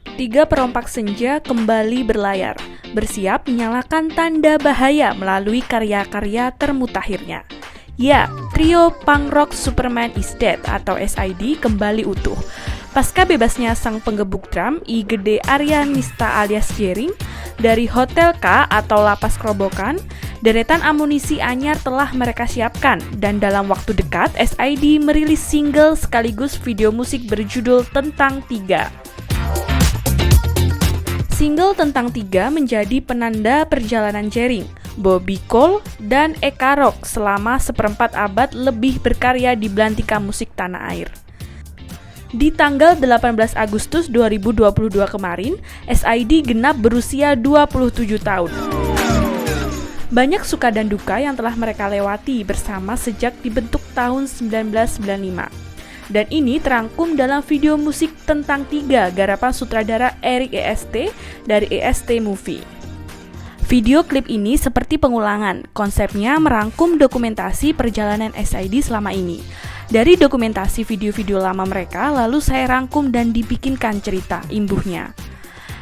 Tiga perompak senja kembali berlayar, bersiap menyalakan tanda bahaya melalui karya-karya termutakhirnya. Ya, trio punk rock Superman is Dead atau SID kembali utuh. Pasca bebasnya sang penggebuk drum, I Gede Aryanista alias Jering, dari Hotel K atau Lapas Kerobokan, deretan amunisi anyar telah mereka siapkan, dan dalam waktu dekat, SID merilis single sekaligus video musik berjudul Tentang Tiga. Single Tentang Tiga menjadi penanda perjalanan Jering, Bobby Cole, dan Eka Rock selama seperempat abad lebih berkarya di belantika musik tanah air. Di tanggal 18 Agustus 2022 kemarin, SID genap berusia 27 tahun. Banyak suka dan duka yang telah mereka lewati bersama sejak dibentuk tahun 1995. Dan ini terangkum dalam video musik Tentang Tiga garapan sutradara Eric EST dari EST Movie. Video klip ini seperti pengulangan, konsepnya merangkum dokumentasi perjalanan SID selama ini. Dari dokumentasi video-video lama mereka, lalu saya rangkum dan dibikinkan cerita imbuhnya.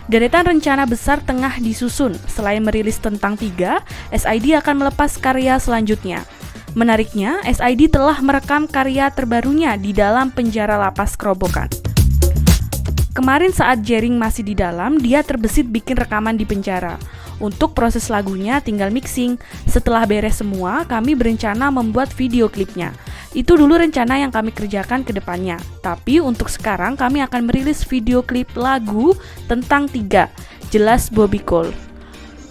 Deretan rencana besar tengah disusun. Selain merilis Tentang Tiga, SID akan melepas karya selanjutnya. Menariknya, SID telah merekam karya terbarunya di dalam penjara Lapas Kerobokan. Kemarin saat Jering masih di dalam, dia terbesit bikin rekaman di penjara. Untuk proses lagunya tinggal mixing. Setelah beres semua, kami berencana membuat video klipnya. Itu dulu rencana yang kami kerjakan ke depannya. Tapi untuk sekarang kami akan merilis video klip lagu Tentang Tiga, jelas Bobby Cole.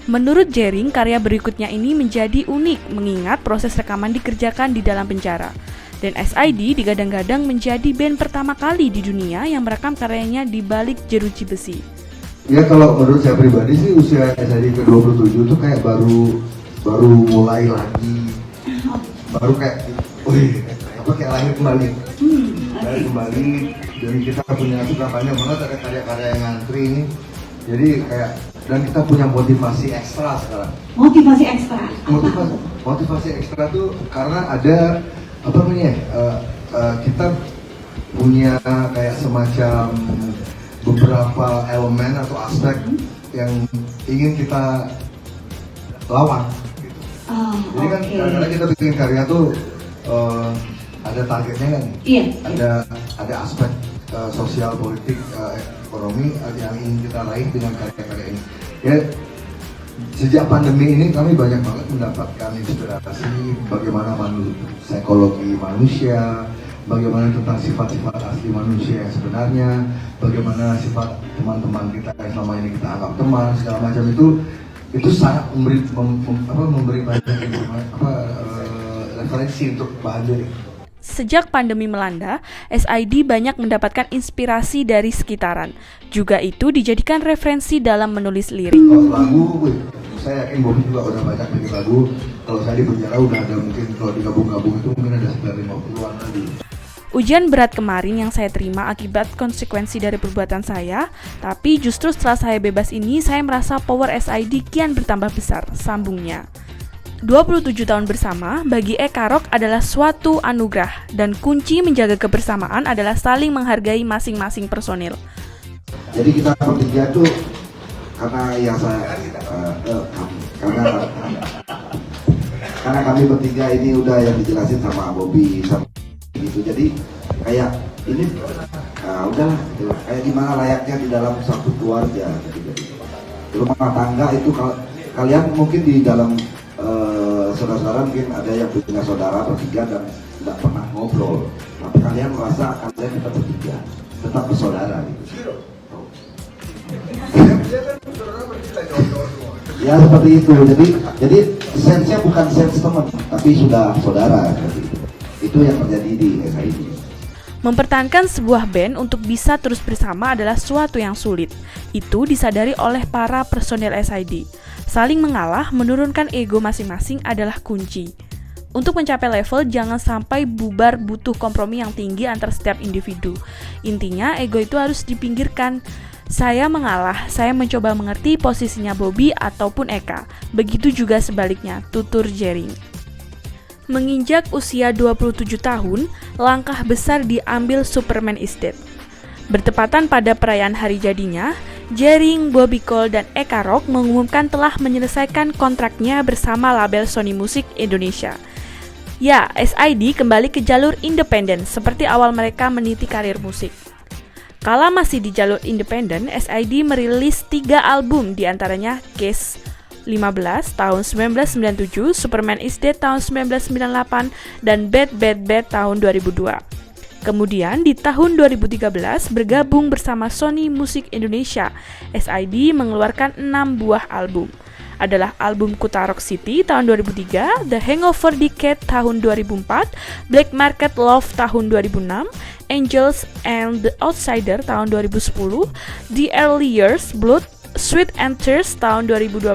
Menurut Jering, karya berikutnya ini menjadi unik mengingat proses rekaman dikerjakan di dalam penjara. Dan SID digadang-gadang menjadi band pertama kali di dunia yang merekam karyanya di balik jeruji besi. Ya kalau menurut saya pribadi sih usia SID ke-27 itu kayak baru mulai lagi. Baru kayak, kayak lahir kembali. Lahir kembali, jadi kita punya suka banyak banget ada karya-karya yang ngantri ini. Jadi kayak dan kita punya motivasi ekstra sekarang. Motivasi ekstra? Motivasi ekstra tuh karena ada apa namanya? Kita punya kayak semacam beberapa elemen atau aspek yang ingin kita lawan. Gitu. Jadi kan kadang-kadang kita bikin karya tuh ada targetnya kan? Iya. Ada aspek sosial, politik, ekonomi yang ingin kita raih dengan karya-karya ini. Ya, sejak pandemi ini kami banyak banget mendapatkan inspirasi bagaimana psikologi manusia, bagaimana tentang sifat-sifat asli manusia yang sebenarnya, bagaimana sifat teman-teman kita yang selama ini kita anggap teman, segala macam itu sangat memberi banyak referensi untuk bahan diri. Sejak pandemi melanda, SID banyak mendapatkan inspirasi dari sekitaran. Juga itu dijadikan referensi dalam menulis lirik. Lagu, saya yakin Bobby juga udah banyak bikin lagu. Kalau saya di penjara udah ada mungkin kalau digabung-gabung itu mungkin ada sekitar 50-an lagi. Ujian berat kemarin yang saya terima akibat konsekuensi dari perbuatan saya, tapi justru setelah saya bebas ini, saya merasa power SID kian bertambah besar, sambungnya. 27 tahun bersama bagi Eka Rock adalah suatu anugerah dan kunci menjaga kebersamaan adalah saling menghargai masing-masing personil. Jadi kita bertiga tuh karena karena kami bertiga ini udah yang dijelasin sama Bobby sama gitu. Jadi kayak ini udahlah gitu. Kayak gimana layaknya di dalam satu keluarga gitu. Di rumah tangga itu kalian mungkin di dalam saudara-saudara mungkin ada yang punya saudara bertiga dan tidak pernah ngobrol, tapi kalian merasa kalian tetap bertiga, tetap bersaudara gitu. Ya seperti itu. Jadi sense-nya bukan sense teman, tapi sudah saudara. Itu yang terjadi di SID. Mempertahankan sebuah band untuk bisa terus bersama adalah suatu yang sulit. Itu disadari oleh para personel SID. Saling mengalah, menurunkan ego masing-masing adalah kunci. Untuk mencapai level, jangan sampai bubar butuh kompromi yang tinggi antar setiap individu. Intinya, ego itu harus dipinggirkan. Saya mengalah, saya mencoba mengerti posisinya Bobby ataupun Eka. Begitu juga sebaliknya, tutur Jering. Menginjak usia 27 tahun, langkah besar diambil Superman is Dead. Bertepatan pada perayaan hari jadinya, Jering, Bobby Cole, dan Eka Rock mengumumkan telah menyelesaikan kontraknya bersama label Sony Music Indonesia. Ya, SID kembali ke jalur independen seperti awal mereka meniti karir musik. Kala masih di jalur independen, SID merilis 3 album diantaranya Case 15 tahun 1997, Superman is Dead tahun 1998, dan Bad Bad Bad tahun 2002. Kemudian di tahun 2013 bergabung bersama Sony Music Indonesia, SID mengeluarkan 6 buah album. Adalah album Kuta Rock City tahun 2003, The Hangover Decade tahun 2004, Black Market Love tahun 2006, Angels and the Outsider tahun 2010, The Early Years, Blood, Sweet and Tears tahun 2012,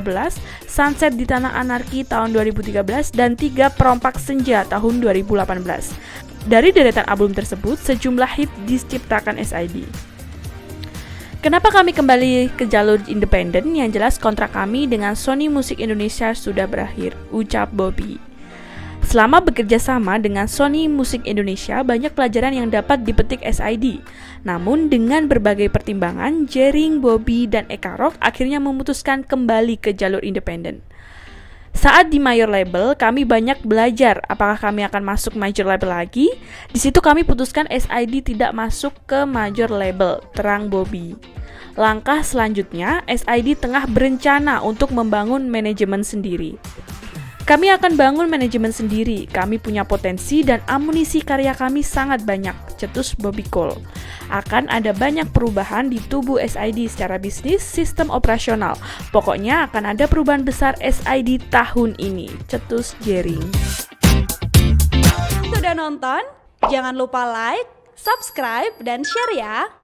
Sunset di Tanah Anarki tahun 2013, dan 3 Perompak Senja tahun 2018. Dari deretan album tersebut, sejumlah hit diciptakan SID. Kenapa kami kembali ke jalur independen? Yang jelas kontrak kami dengan Sony Music Indonesia sudah berakhir, ucap Bobby. Selama bekerja sama dengan Sony Music Indonesia, banyak pelajaran yang dapat dipetik SID. Namun dengan berbagai pertimbangan, Jering, Bobby, dan Eka Rock akhirnya memutuskan kembali ke jalur independen. Saat di major label, kami banyak belajar apakah kami akan masuk major label lagi. Di situ kami putuskan SID tidak masuk ke major label, terang Bobby. Langkah selanjutnya, SID tengah berencana untuk membangun manajemen sendiri. Kami akan bangun manajemen sendiri, kami punya potensi dan amunisi karya kami sangat banyak, cetus Bobby Cole. Akan ada banyak perubahan di tubuh SID secara bisnis, sistem operasional. Pokoknya akan ada perubahan besar SID tahun ini, cetus Jering. Sudah nonton? Jangan lupa like, subscribe, dan share ya!